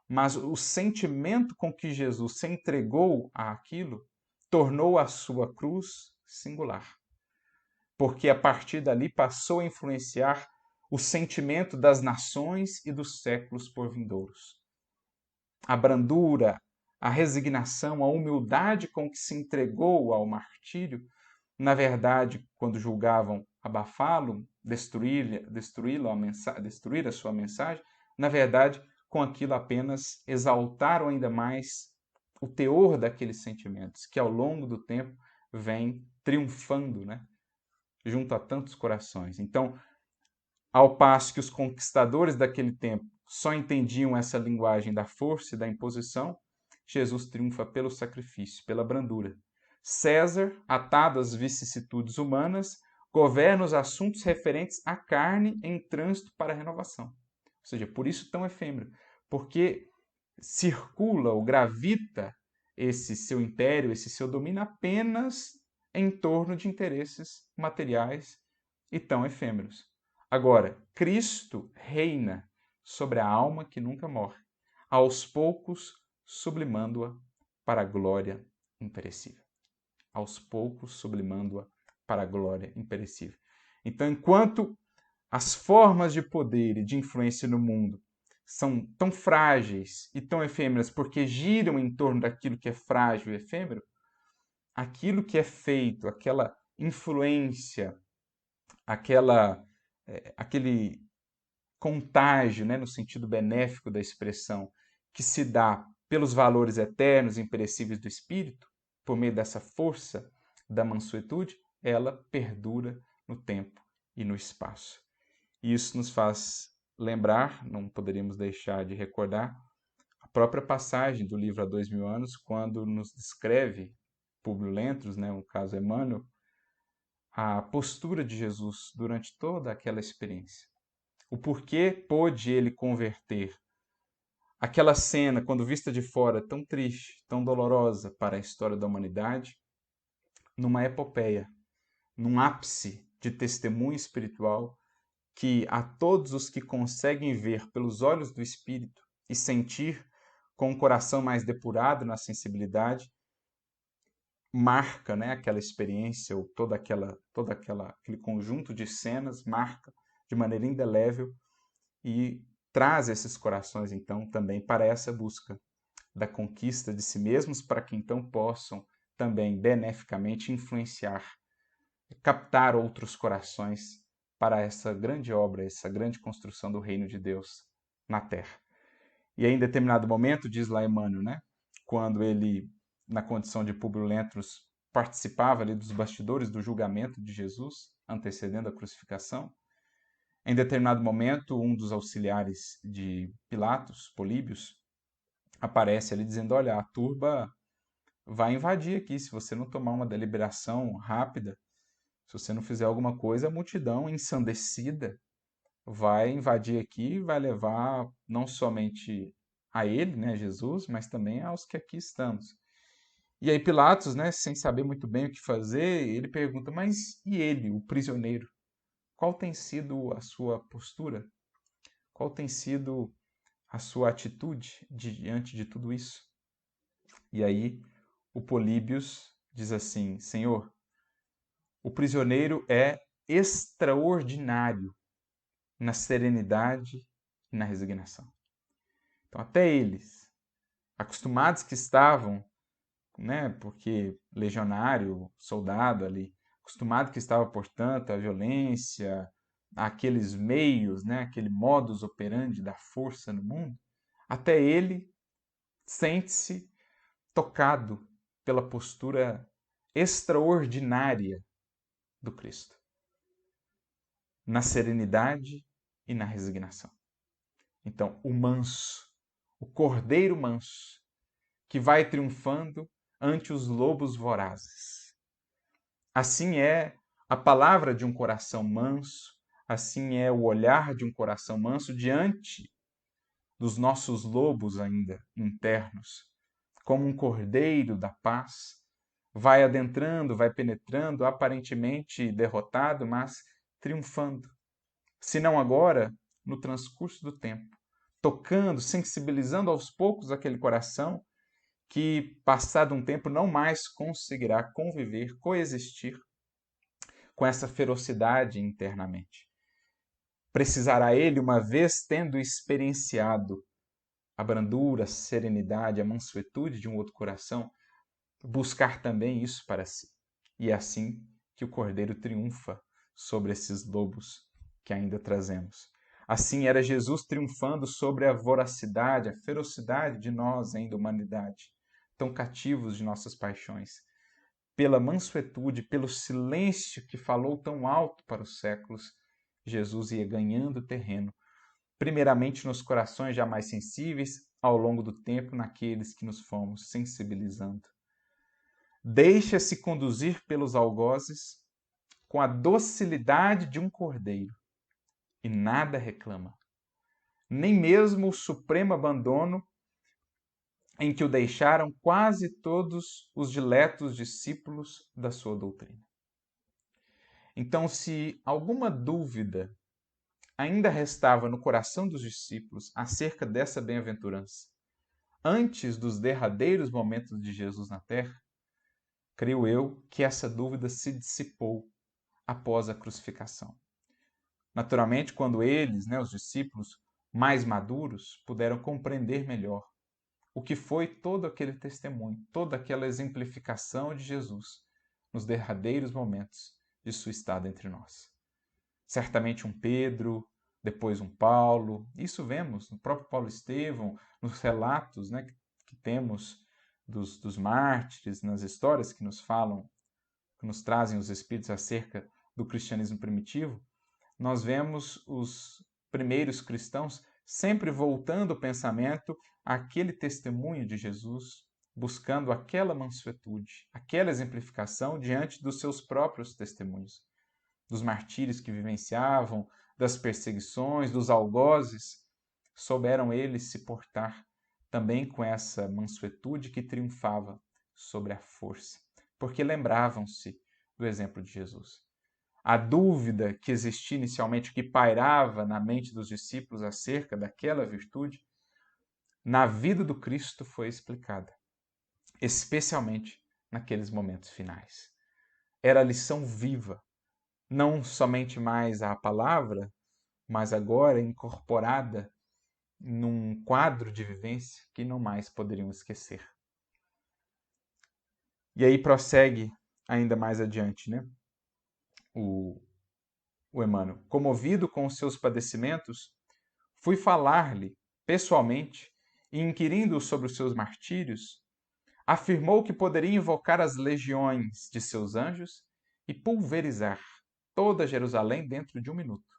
Mas o sentimento com que Jesus se entregou àquilo tornou a sua cruz singular. Porque a partir dali passou a influenciar o sentimento das nações e dos séculos por vindouros. A brandura, a resignação, a humildade com que se entregou ao martírio, na verdade, quando julgavam abafá-lo, destruir a sua mensagem, na verdade, com aquilo apenas exaltaram ainda mais o teor daqueles sentimentos, que ao longo do tempo vem triunfando, né, junto a tantos corações. Então, ao passo que os conquistadores daquele tempo só entendiam essa linguagem da força e da imposição, Jesus triunfa pelo sacrifício, pela brandura. César, atado às vicissitudes humanas, governa os assuntos referentes à carne em trânsito para a renovação. Ou seja, por isso tão efêmero, porque circula ou gravita esse seu império, esse seu domínio apenas em torno de interesses materiais e tão efêmeros. Agora, Cristo reina sobre a alma que nunca morre, aos poucos sublimando-a para a glória imperecível. Aos poucos sublimando-a para a glória imperecível. Então, enquanto as formas de poder e de influência no mundo são tão frágeis e tão efêmeras porque giram em torno daquilo que é frágil e efêmero, aquilo que é feito, aquela influência, aquele contágio, né, no sentido benéfico da expressão, que se dá pelos valores eternos e imperecíveis do espírito, por meio dessa força da mansuetude, ela perdura no tempo e no espaço. E isso nos faz lembrar, não poderíamos deixar de recordar, a própria passagem do livro Há 2000 anos, quando nos descreve Públio Lentulus, né, o caso Emmanuel, a postura de Jesus durante toda aquela experiência. O porquê pôde ele converter aquela cena, quando vista de fora, tão triste, tão dolorosa para a história da humanidade, numa epopeia, num ápice de testemunho espiritual que a todos os que conseguem ver pelos olhos do Espírito e sentir com o coração mais depurado na sensibilidade, marca, né, aquela experiência ou aquele conjunto de cenas, marca de maneira indelével e traz esses corações, então, também para essa busca da conquista de si mesmos, para que então possam também beneficamente influenciar, captar outros corações para essa grande obra, essa grande construção do reino de Deus na Terra. E aí, em determinado momento, diz lá Emmanuel, né, quando ele, na condição de Públio Lentulus, participava ali dos bastidores do julgamento de Jesus, antecedendo a crucificação, em determinado momento, um dos auxiliares de Pilatos, Políbios, aparece ali dizendo: olha, a turba vai invadir aqui, se você não tomar uma deliberação rápida, se você não fizer alguma coisa, a multidão ensandecida vai invadir aqui e vai levar não somente a ele, né, Jesus, mas também aos que aqui estamos. E aí Pilatos, né, sem saber muito bem o que fazer, ele pergunta: mas e ele, o prisioneiro? Qual tem sido a sua postura? Qual tem sido a sua atitude diante de tudo isso? E aí o Políbios diz assim: Senhor, o prisioneiro é extraordinário na serenidade e na resignação. Então, até eles, acostumados que estavam, né, porque legionário, soldado ali, acostumado que estava, portanto, à violência, àqueles meios, né, aquele modus operandi da força no mundo, até ele sente-se tocado pela postura extraordinária do Cristo, na serenidade e na resignação. Então, o manso, o cordeiro manso, que vai triunfando ante os lobos vorazes. Assim é a palavra de um coração manso, assim é o olhar de um coração manso diante dos nossos lobos ainda internos, como um cordeiro da paz, vai adentrando, vai penetrando, aparentemente derrotado, mas triunfando. Se não agora, no transcurso do tempo, tocando, sensibilizando aos poucos aquele coração que, passado um tempo, não mais conseguirá conviver, coexistir com essa ferocidade internamente. Precisará ele, uma vez tendo experienciado a brandura, a serenidade, a mansuetude de um outro coração, buscar também isso para si. E é assim que o Cordeiro triunfa sobre esses lobos que ainda trazemos. Assim era Jesus triunfando sobre a voracidade, a ferocidade de nós ainda, humanidade, tão cativos de nossas paixões. Pela mansuetude, pelo silêncio que falou tão alto para os séculos, Jesus ia ganhando terreno, primeiramente nos corações já mais sensíveis, ao longo do tempo naqueles que nos fomos sensibilizando. Deixa-se conduzir pelos algozes com a docilidade de um cordeiro e nada reclama, nem mesmo o supremo abandono em que o deixaram quase todos os diletos discípulos da sua doutrina. Então, se alguma dúvida ainda restava no coração dos discípulos acerca dessa bem-aventurança, antes dos derradeiros momentos de Jesus na terra, creio eu que essa dúvida se dissipou após a crucificação. Naturalmente, quando eles, né, os discípulos mais maduros, puderam compreender melhor o que foi todo aquele testemunho, toda aquela exemplificação de Jesus nos derradeiros momentos de sua estada entre nós. Certamente um Pedro, depois um Paulo, isso vemos no próprio Paulo Estevão, nos relatos, né, que temos dos mártires, nas histórias que nos falam, que nos trazem os Espíritos acerca do cristianismo primitivo, nós vemos os primeiros cristãos, sempre voltando o pensamento àquele testemunho de Jesus, buscando aquela mansuetude, aquela exemplificação diante dos seus próprios testemunhos, dos martírios que vivenciavam, das perseguições, dos algozes. Souberam eles se portar também com essa mansuetude que triunfava sobre a força, porque lembravam-se do exemplo de Jesus. A dúvida que existia inicialmente, que pairava na mente dos discípulos acerca daquela virtude, na vida do Cristo foi explicada, especialmente naqueles momentos finais. Era a lição viva, não somente mais a palavra, mas agora incorporada num quadro de vivência que não mais poderiam esquecer. E aí prossegue ainda mais adiante, né? O Emmanuel. Comovido com os seus padecimentos, fui falar-lhe pessoalmente e, inquirindo sobre os seus martírios, afirmou que poderia invocar as legiões de seus anjos e pulverizar toda Jerusalém dentro de 1 minuto,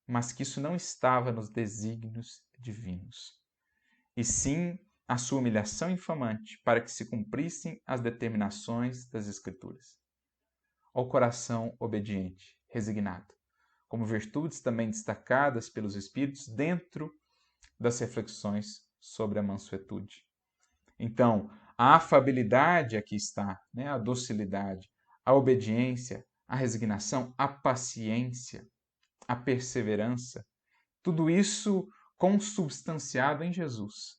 mas que isso não estava nos desígnios divinos, e sim a sua humilhação infamante para que se cumprissem as determinações das Escrituras. Ao coração obediente, resignado, como virtudes também destacadas pelos Espíritos dentro das reflexões sobre a mansuetude. Então, a afabilidade aqui está, né? A docilidade, a obediência, a resignação, a paciência, a perseverança, tudo isso consubstanciado em Jesus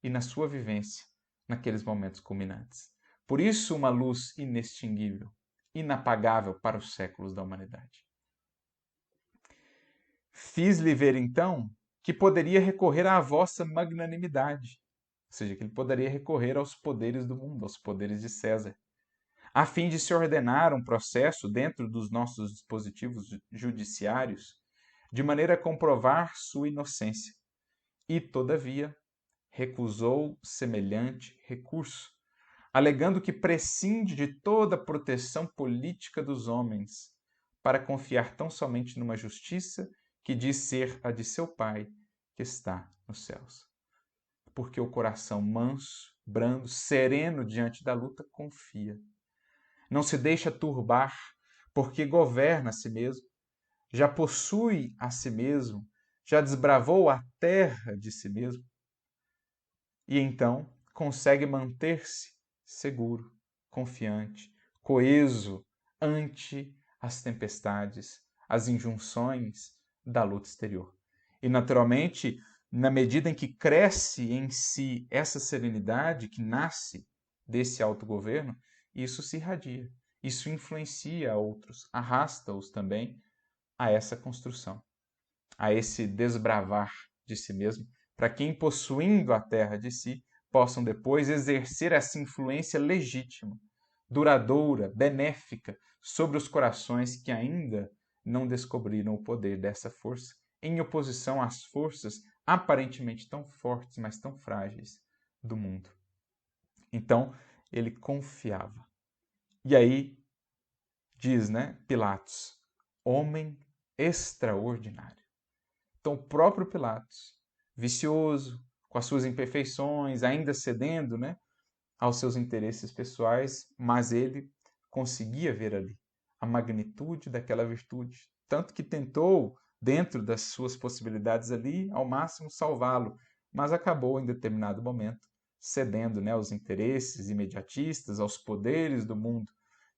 e na sua vivência naqueles momentos culminantes. Por isso, uma luz inextinguível, inapagável para os séculos da humanidade. Fiz-lhe ver, então, que poderia recorrer à vossa magnanimidade, ou seja, que ele poderia recorrer aos poderes do mundo, aos poderes de César, a fim de se ordenar um processo dentro dos nossos dispositivos judiciários, de maneira a comprovar sua inocência. E, todavia, recusou semelhante recurso, alegando que prescinde de toda a proteção política dos homens, para confiar tão somente numa justiça que diz ser a de seu Pai, que está nos céus. Porque o coração manso, brando, sereno diante da luta, confia. Não se deixa turbar, porque governa a si mesmo, já possui a si mesmo, já desbravou a terra de si mesmo. E então consegue manter-se seguro, confiante, coeso ante as tempestades, as injunções da luta exterior. E, naturalmente, na medida em que cresce em si essa serenidade que nasce desse autogoverno, isso se irradia, isso influencia outros, arrasta-os também a essa construção, a esse desbravar de si mesmo, para que, possuindo a terra de si, possam depois exercer essa influência legítima, duradoura, benéfica sobre os corações que ainda não descobriram o poder dessa força, em oposição às forças aparentemente tão fortes, mas tão frágeis do mundo. Então, ele confiava. E aí diz, né, Pilatos, homem extraordinário. Então, o próprio Pilatos, vicioso, com as suas imperfeições, ainda cedendo, né, aos seus interesses pessoais, mas ele conseguia ver ali a magnitude daquela virtude, tanto que tentou, dentro das suas possibilidades ali, ao máximo salvá-lo, mas acabou em determinado momento cedendo, né, aos interesses imediatistas, aos poderes do mundo,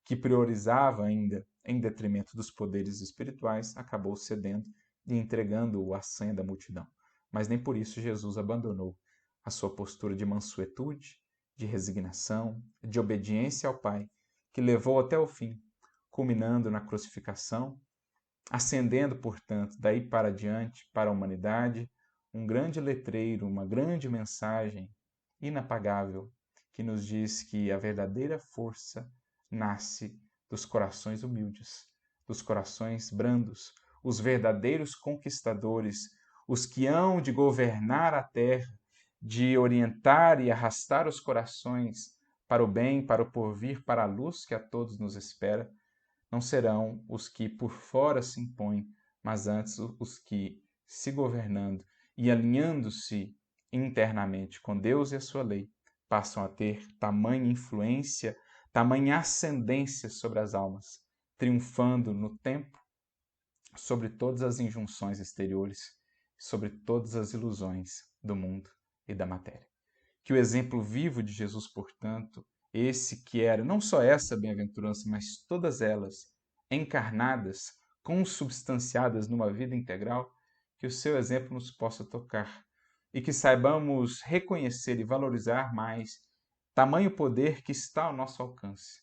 que priorizava ainda em detrimento dos poderes espirituais, acabou cedendo e entregando-o à sanha da multidão. Mas nem por isso Jesus abandonou a sua postura de mansuetude, de resignação, de obediência ao Pai, que levou até o fim, culminando na crucificação, acendendo, portanto, daí para diante, para a humanidade, um grande letreiro, uma grande mensagem inapagável, que nos diz que a verdadeira força nasce dos corações humildes, dos corações brandos, os verdadeiros conquistadores, os que hão de governar a terra, de orientar e arrastar os corações para o bem, para o porvir, para a luz que a todos nos espera, não serão os que por fora se impõem, mas antes os que se governando e alinhando-se internamente com Deus e a sua lei, passam a ter tamanha influência, tamanha ascendência sobre as almas, triunfando no tempo sobre todas as injunções exteriores, sobre todas as ilusões do mundo e da matéria. Que o exemplo vivo de Jesus, portanto, esse que era não só essa bem-aventurança, mas todas elas encarnadas, consubstanciadas numa vida integral, que o seu exemplo nos possa tocar e que saibamos reconhecer e valorizar mais tamanho poder que está ao nosso alcance.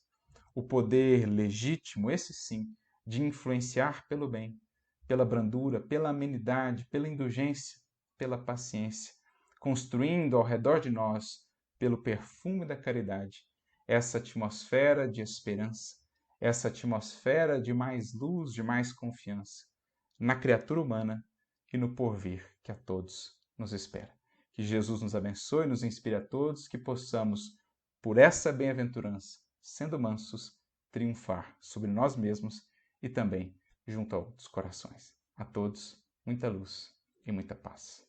O poder legítimo, esse sim, de influenciar pelo bem, pela brandura, pela amenidade, pela indulgência, pela paciência, construindo ao redor de nós, pelo perfume da caridade, essa atmosfera de esperança, essa atmosfera de mais luz, de mais confiança na criatura humana e no porvir que a todos nos espera. Que Jesus nos abençoe e nos inspire a todos, que possamos, por essa bem-aventurança, sendo mansos, triunfar sobre nós mesmos e também junto a outros corações. A todos, muita luz e muita paz.